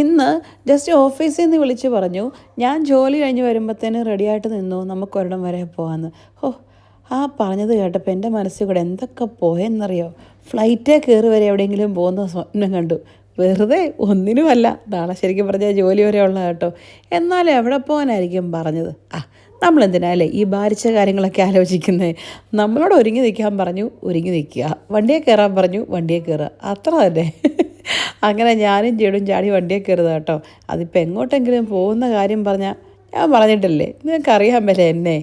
ഇന്ന് ജസ്റ്റ് ഓഫീസിൽ നിന്ന് വിളിച്ച് പറഞ്ഞു, ഞാൻ ജോലി കഴിഞ്ഞ് വരുമ്പോഴത്തേന് റെഡിയായിട്ട് നിന്നു, നമുക്ക് ഒരിടം വരെ പോകാമെന്ന്. ആ പറഞ്ഞത് കേട്ടപ്പോൾ എൻ്റെ മനസ്സിൽ കൂടെ എന്തൊക്കെ പോയെന്നറിയോ. ഫ്ലൈറ്റേ കയറി വരെ എവിടെയെങ്കിലും പോകുന്ന സ്വപ്നം കണ്ടു. വെറുതെ ഒന്നിനുമല്ല, നാളെ ശരിക്കും പറഞ്ഞാൽ ജോലി വരെ ഉള്ള കേട്ടോ. എന്നാലും എവിടെ പോകാനായിരിക്കും പറഞ്ഞത്? നമ്മളെന്തിനാല്ലേ ഈ ഭാരിച്ച കാര്യങ്ങളൊക്കെ ആലോചിക്കുന്നത്? നമ്മളോട് ഒരുങ്ങി നിൽക്കാൻ പറഞ്ഞു, ഒരുങ്ങി നിൽക്കുക. വണ്ടിയെ കയറാൻ പറഞ്ഞു, വണ്ടിയെ കയറുക. അത്ര തന്നെ. അങ്ങനെ ഞാനും ചേടും ചാടി വണ്ടിയെ കയറുക കേട്ടോ. അതിപ്പോൾ എങ്ങോട്ടെങ്കിലും പോകുന്ന കാര്യം പറഞ്ഞാൽ ഞാൻ പറഞ്ഞിട്ടില്ലേ, നിങ്ങൾക്കറിയാൻ പറ്റില്ല എന്നെ.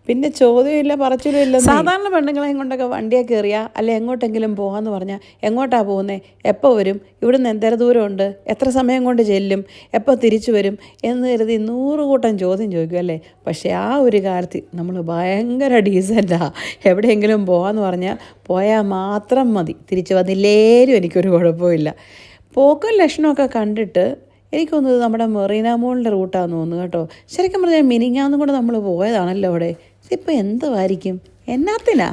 പിന്നെ ചോദ്യമില്ല പറച്ചിലും ഇല്ല. സാധാരണ പെണ്ണുങ്ങളെയും കൊണ്ടൊക്കെ വണ്ടിയെ കയറിയ അല്ലെ എങ്ങോട്ടെങ്കിലും പോകാമെന്ന് പറഞ്ഞാൽ എങ്ങോട്ടാണ് പോകുന്നത്, എപ്പോൾ വരും, ഇവിടുന്ന് എന്തര ദൂരമുണ്ട്, എത്ര സമയം കൊണ്ട് ചെല്ലും, എപ്പോൾ തിരിച്ചു വരും എന്ന് കരുതി 100 കൂട്ടം ചോദ്യം ചോദിക്കും അല്ലേ. പക്ഷേ ആ ഒരു കാര്യത്തിൽ നമ്മൾ ഭയങ്കര ഡീസൻ്റാണ്. എവിടെയെങ്കിലും പോകാമെന്ന് പറഞ്ഞാൽ പോയാൽ മാത്രം മതി, തിരിച്ചു വന്നില്ലേലും എനിക്കൊരു കുഴപ്പമില്ല. പോക്കും ലക്ഷണമൊക്കെ കണ്ടിട്ട് എനിക്ക് തോന്നുന്നത് നമ്മുടെ മെറീന മോളിൻ്റെ റൂട്ടാണെന്ന് തോന്നുന്നു കേട്ടോ. ശരിക്കും പറഞ്ഞാൽ മിനിങ്ങാന്നും കൂടെ നമ്മൾ പോയതാണല്ലോ അവിടെ. ഇതിപ്പോൾ എന്തുമായിരിക്കും, എന്നാത്തിനാ?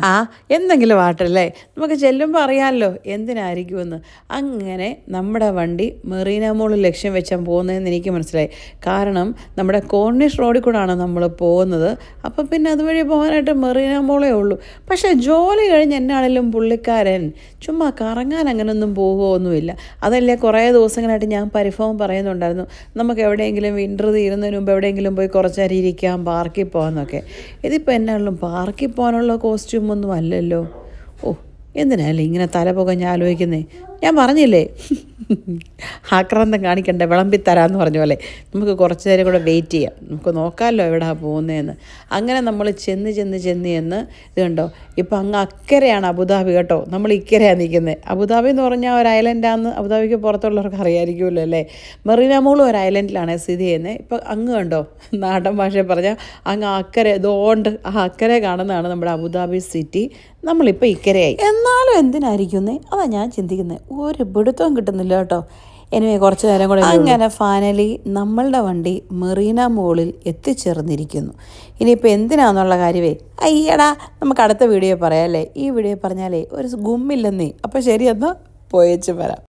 എന്തെങ്കിലും ആട്ടല്ലേ, നമുക്ക് ചെല്ലുമ്പോൾ അറിയാമല്ലോ എന്തിനായിരിക്കുമെന്ന്. അങ്ങനെ നമ്മുടെ വണ്ടി മെറീന മോളിൽ ലക്ഷ്യം വെച്ചാൽ പോകുന്നതെന്ന് എനിക്ക് മനസ്സിലായി. കാരണം നമ്മുടെ കോർണിഷ് റോഡിൽ കൂടെയാണ് നമ്മൾ പോകുന്നത്. അപ്പോൾ പിന്നെ അതുവഴി പോകാനായിട്ട് മെറീന മോളേ ഉള്ളൂ. പക്ഷേ ജോലി കഴിഞ്ഞ് എന്നാണെങ്കിലും പുള്ളിക്കാരൻ ചുമ്മാ കറങ്ങാൻ അങ്ങനെയൊന്നും പോകുമൊന്നുമില്ല. അതല്ലേ കുറേ ദിവസങ്ങളായിട്ട് ഞാൻ പരിഭവം പറയുന്നുണ്ടായിരുന്നു, നമുക്ക് എവിടെയെങ്കിലും വിൻ്റർ തീരുന്നതിന് മുമ്പ് എവിടെയെങ്കിലും പോയി കുറച്ച് നേരം ഇരിക്കാം, പാർക്കിൽ പോകാമെന്നൊക്കെ. ഇതിപ്പോൾ എന്നാണെങ്കിലും പാർക്കിൽ പോകാനുള്ള കോസ്റ്റ്യൂമൊന്നും അല്ലല്ലോ. എന്തിനല്ലേ ഇങ്ങനെ തല പുകഞ്ഞ് ആലോചിക്കുന്നേ? ഞാൻ പറഞ്ഞില്ലേ ആക്രാന്തം കാണിക്കണ്ടേ, വിളമ്പിത്തരാമെന്ന് പറഞ്ഞ പോലെ. നമുക്ക് കുറച്ച് നേരം കൂടെ വെയിറ്റ് ചെയ്യാം, നമുക്ക് നോക്കാമല്ലോ എവിടെയാണ് പോകുന്നതെന്ന്. അങ്ങനെ നമ്മൾ ചെന്ന് ഇത് കണ്ടോ, ഇപ്പം അങ്ങ് അക്കരെയാണ് അബുദാബി കേട്ടോ. നമ്മൾ ഇക്കരെയാണ് നിൽക്കുന്നത്. അബുദാബി എന്ന് പറഞ്ഞാൽ ഒരു ഐലൻഡാണെന്ന് അബുദാബിക്ക് പുറത്തുള്ളവർക്ക് അറിയാമായിരിക്കുമല്ലോ അല്ലേ. മെറീന മോളും ഒരു ഐലൻഡിലാണ് സ്ഥിതി ചെയ്യുന്നത്. ഇപ്പം അങ്ങ് കണ്ടോ, നാടൻ ഭാഷയിൽ പറഞ്ഞാൽ അങ്ങ് അക്കരെ ഇതുകൊണ്ട് ആ അക്കരെ കാണുന്നതാണ് നമ്മുടെ അബുദാബി സിറ്റി. നമ്മളിപ്പോൾ ഇക്കരയായി. എന്നാലും എന്തിനായിരിക്കുന്നേ, അതാണ് ഞാൻ ചിന്തിക്കുന്നത്. ഒരു പിടുത്തവും കിട്ടുന്നില്ല കേട്ടോ. എനിവേ കുറച്ച് നേരം കൂടെ. അങ്ങനെ ഫൈനലി നമ്മളുടെ വണ്ടി മെറീന മോളിൽ എത്തിച്ചേർന്നിരിക്കുന്നു. ഇനിയിപ്പോൾ എന്തിനാണെന്നുള്ള കാര്യമേ അയ്യടാ നമുക്ക് അടുത്ത വീഡിയോ പറയാമല്ലേ. ഈ വീഡിയോ പറഞ്ഞാലേ ഒരു ഗുമ്മില്ലെന്നേ. അപ്പോൾ ശരി, എന്നാൽ പോയേച്ച് വരാം.